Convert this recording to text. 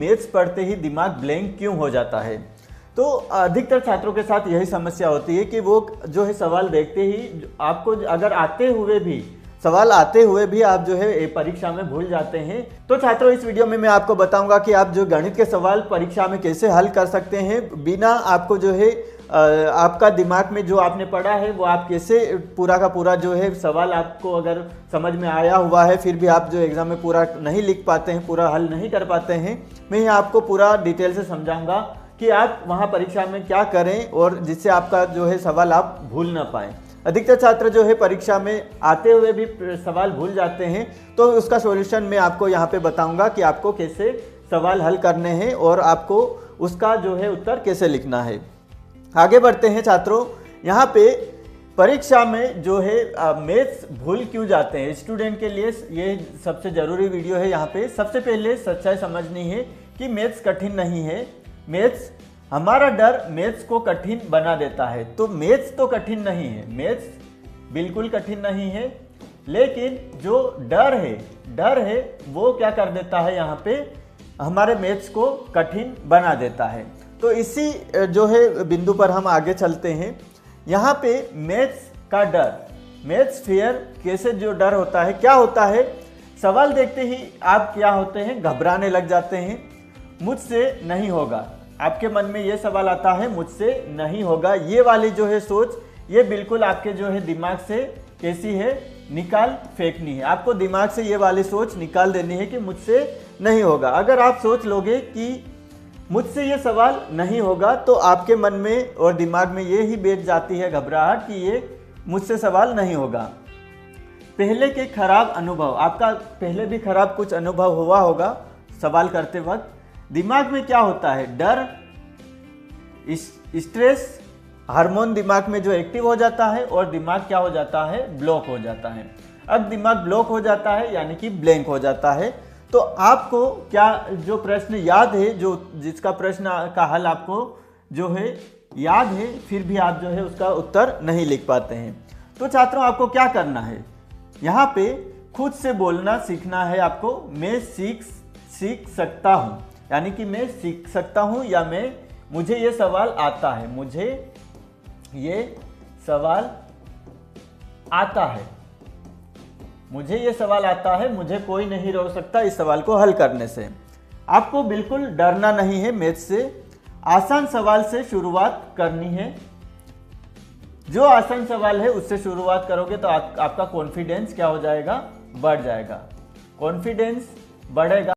Maths पढ़ते ही दिमाग blank क्यों हो जाता है। तो अधिकतर छात्रों के साथ यही समस्या होती है कि वो जो है सवाल देखते ही आपको अगर सवाल आते हुए भी आप जो है परीक्षा में भूल जाते हैं। तो छात्रों, इस वीडियो में मैं आपको बताऊंगा कि आप जो गणित के सवाल परीक्षा में कैसे हल कर सकते हैं बिना आपको जो है आपका दिमाग में जो आपने पढ़ा है वो आप कैसे पूरा का पूरा जो है सवाल आपको अगर समझ में आया हुआ है फिर भी आप जो एग्जाम में पूरा नहीं लिख पाते हैं, पूरा हल नहीं कर पाते हैं। मैं यहाँ आपको पूरा डिटेल से समझाऊंगा कि आप वहाँ परीक्षा में क्या करें और जिससे आपका जो है सवाल आप भूल ना पाएँ। अधिकतर छात्र जो है परीक्षा में आते हुए भी सवाल भूल जाते हैं, तो उसका सॉल्यूशन मैं आपको यहाँ पे बताऊंगा कि आपको कैसे सवाल हल करने हैं और आपको उसका जो है उत्तर कैसे लिखना है। आगे बढ़ते हैं छात्रों। यहाँ पे परीक्षा में जो है मैथ्स भूल क्यों जाते हैं, स्टूडेंट के लिए ये सबसे ज़रूरी वीडियो है। यहाँ पे सबसे पहले सच्चाई समझनी है कि मैथ्स कठिन नहीं है। मैथ्स, हमारा डर मैथ्स को कठिन बना देता है। तो मैथ्स तो कठिन नहीं है, मैथ्स बिल्कुल कठिन नहीं है, लेकिन जो डर है वो क्या कर देता है, यहाँ पे हमारे मैथ्स को कठिन बना देता है। तो इसी जो है बिंदु पर हम आगे चलते हैं। यहाँ पे मैथ्स का डर, मैथ्स फियर, कैसे जो डर होता है, क्या होता है, सवाल देखते ही आप क्या होते हैं, घबराने लग जाते हैं। मुझसे नहीं होगा, आपके मन में ये सवाल आता है, मुझसे नहीं होगा। ये वाली जो है सोच, ये बिल्कुल आपके जो है दिमाग से कैसी है, निकाल फेंकनी है। आपको दिमाग से ये वाली सोच निकाल देनी है कि मुझसे नहीं होगा। अगर आप सोच लोगे कि मुझसे ये सवाल नहीं होगा तो आपके मन में और दिमाग में ये ही बैठ जाती है घबराहट कि ये मुझसे सवाल नहीं होगा। पहले के खराब अनुभव, आपका पहले भी खराब कुछ अनुभव हुआ होगा सवाल करते वक्त। दिमाग में क्या होता है, डर, स्ट्रेस हार्मोन दिमाग में जो एक्टिव हो जाता है और दिमाग क्या हो जाता है, ब्लॉक हो जाता है। अब दिमाग ब्लॉक हो जाता है यानी कि ब्लैंक हो जाता है। तो आपको क्या जो प्रश्न याद है, जो जिसका प्रश्न का हल आपको जो है याद है, फिर भी आप जो है उसका उत्तर नहीं लिख पाते हैं। तो छात्रों, आपको क्या करना है, यहाँ पे खुद से बोलना सीखना है आपको। मैं सीख सकता हूँ, यानी कि मैं सीख सकता हूँ या मुझे ये सवाल आता है, मुझे ये सवाल आता है, मुझे ये सवाल आता है, मुझे कोई नहीं रोक सकता इस सवाल को हल करने से। आपको बिल्कुल डरना नहीं है मैथ्स से। आसान सवाल से शुरुआत करनी है। जो आसान सवाल है उससे शुरुआत करोगे तो आपका कॉन्फिडेंस क्या हो जाएगा, बढ़ जाएगा। कॉन्फिडेंस बढ़ेगा।